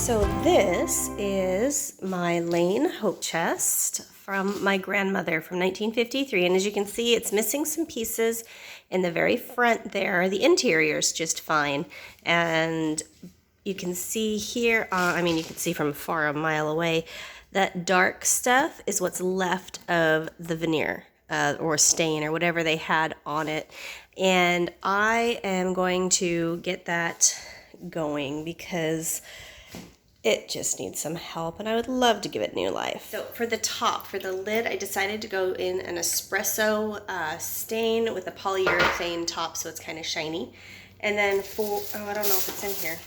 So this is my Lane Hope chest from my grandmother from 1953, and as you can see, it's missing some pieces in the very front there. The interior is just fine, and you can see here, you can see from far a mile away, that dark stuff is what's left of the veneer or stain or whatever they had on it, and I am going to get that going because it just needs some help, and I would love to give it new life. So for the top, for the lid, I decided to go in an espresso stain with a polyurethane top, so it's kind of shiny. And then I don't know if it's in here.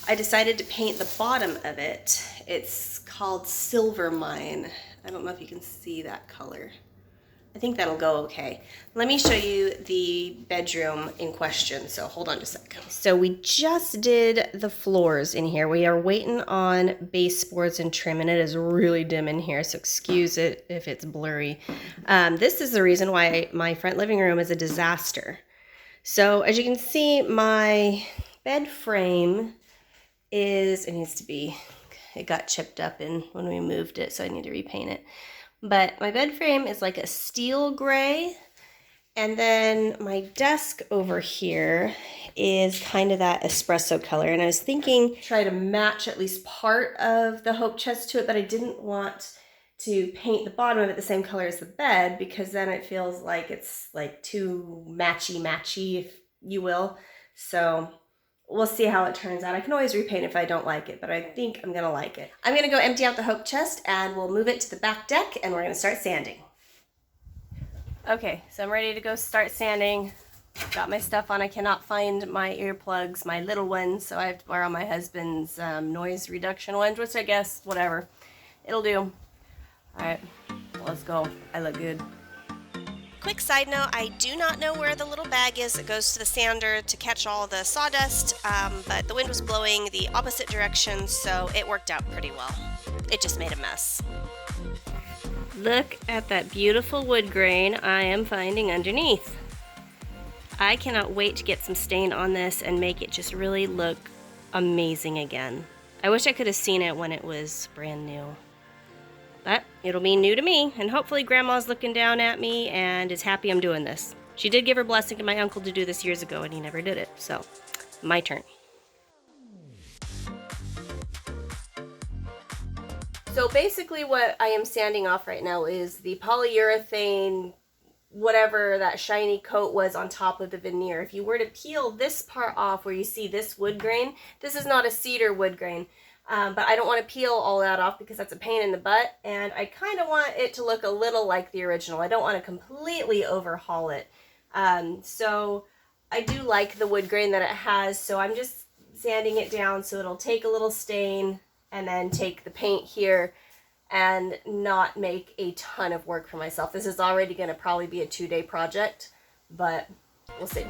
I decided to paint the bottom of it. It's called Silver Mine. I don't know if you can see that color. I think that'll go okay. Let me show you the bedroom in question, so hold on just a second. So we just did the floors in here. We are waiting on baseboards and trim, and it is really dim in here, so excuse it if it's blurry. This is the reason why my front living room is a disaster. So as you can see, my bed frame it got chipped up in when we moved it, so I need to repaint it. But my bed frame is like a steel gray, and then my desk over here is kind of that espresso color. And I was thinking try to match at least part of the Hope chest to it, but I didn't want to paint the bottom of it the same color as the bed, because then it feels like it's like too matchy, if you will. So we'll see how it turns out. I can always repaint if I don't like it, but I think I'm gonna like it. I'm gonna go empty out the Hope chest and we'll move it to the back deck and we're gonna start sanding. Okay, so I'm ready to go start sanding. Got my stuff on. I cannot find my earplugs, my little ones, so I have to borrow my husband's noise reduction ones, which I guess, whatever. It'll do. All right, let's go. I look good. Quick side note, I do not know where the little bag is that goes to the sander to catch all the sawdust, but the wind was blowing the opposite direction, so it worked out pretty well. It just made a mess. Look at that beautiful wood grain I am finding underneath. I cannot wait to get some stain on this and make it just really look amazing again. I wish I could have seen it when it was brand new. But it'll be new to me, and hopefully Grandma's looking down at me and is happy I'm doing this. She did give her blessing to my uncle to do this years ago, and he never did it, so my turn. So basically what I am sanding off right now is the polyurethane, whatever that shiny coat was on top of the veneer. If you were to peel this part off where you see this wood grain, this is not a cedar wood grain. But I don't want to peel all that off because that's a pain in the butt, and I kind of want it to look a little like the original. I don't want to completely overhaul it. So I do like the wood grain that it has, so I'm just sanding it down so it'll take a little stain and then take the paint here and not make a ton of work for myself. This is already going to probably be a 2-day project, but we'll see.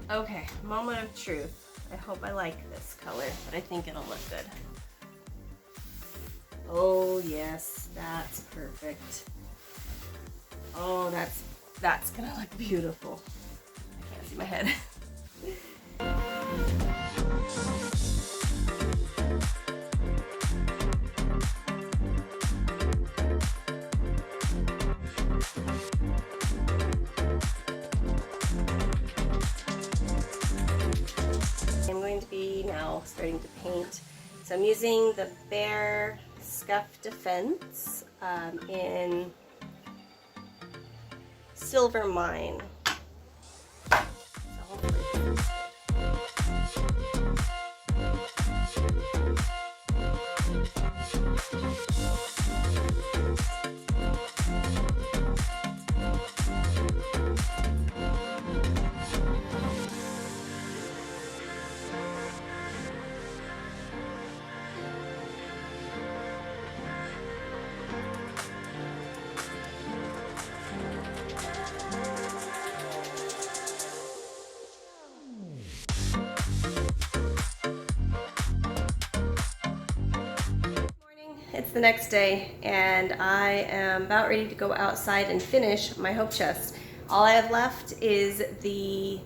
Okay, moment of truth. I hope I like this color, but I think it'll look good. Oh yes, that's perfect. Oh, that's gonna look beautiful. I can't see my head. I'm going to be now starting to paint. So I'm using the Behr Scuff Defense in Silver Mine. It's the next day and I am about ready to go outside and finish my Hope chest. All I have left is the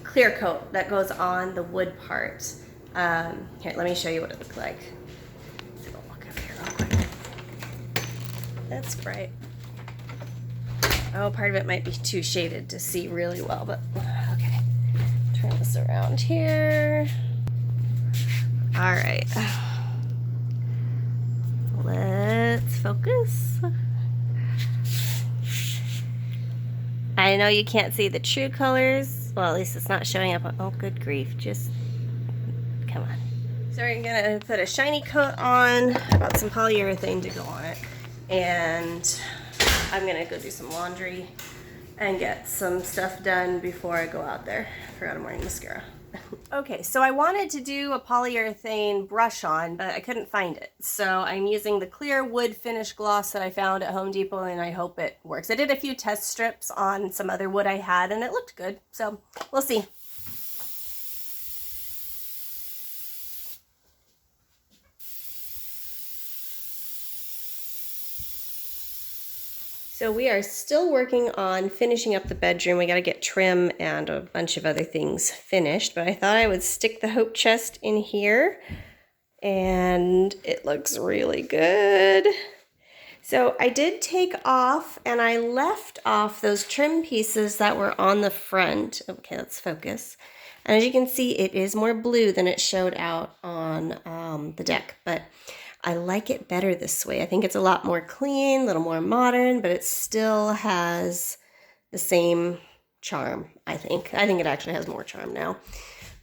clear coat that goes on the wood part. Here, let me show you what it looks like. So I'll walk over here real quick. That's bright. Oh, part of it might be too shaded to see really well, but okay. Turn this around here. All right. Let's focus. I know you can't see the true colors. Well, at least it's not showing up. Oh, good grief. Just, come on. So we're gonna put a shiny coat on. I bought some polyurethane to go on it. And I'm gonna go do some laundry and get some stuff done before I go out there. I forgot I'm wearing mascara. Okay, so I wanted to do a polyurethane brush on, but I couldn't find it. So I'm using the clear wood finish gloss that I found at Home Depot, and I hope it works. I did a few test strips on some other wood I had, and it looked good. So we'll see. So we are still working on finishing up the bedroom. We got to get trim and a bunch of other things finished, but I thought I would stick the hope chest in here, and it looks really good. So I did take off, and I left off those trim pieces that were on the front. Okay, let's focus. And as you can see, it is more blue than it showed out on the deck, but I like it better this way. I think it's a lot more clean, a little more modern, but it still has the same charm, I think. I think it actually has more charm now.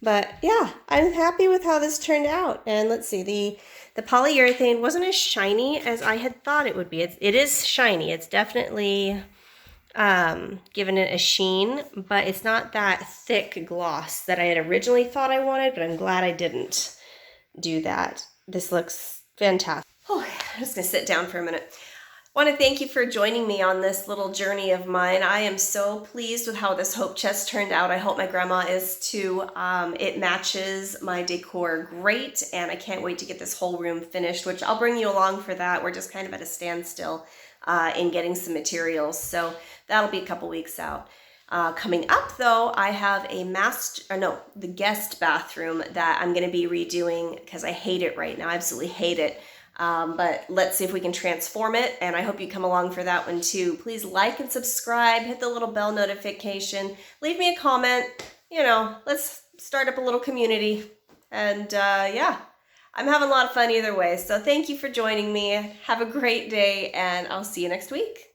But yeah, I'm happy with how this turned out. And let's see, the polyurethane wasn't as shiny as I had thought it would be. It is shiny. It's definitely given it a sheen, but it's not that thick gloss that I had originally thought I wanted, but I'm glad I didn't do that. This looks fantastic. Oh, I'm just gonna sit down for a minute. I want to thank you for joining me on this little journey of mine. I am so pleased with how this hope chest turned out. I hope my grandma is too. It matches my decor great, and I can't wait to get this whole room finished, which I'll bring you along for that. We're just kind of at a standstill in getting some materials, so that'll be a couple weeks out. Coming up though, I have the guest bathroom that I'm going to be redoing because I hate it right now. I absolutely hate it. But let's see if we can transform it, and I hope you come along for that one too. Please like and subscribe, hit the little bell notification, leave me a comment, you know, let's start up a little community. And yeah, I'm having a lot of fun either way. So thank you for joining me. Have a great day, and I'll see you next week.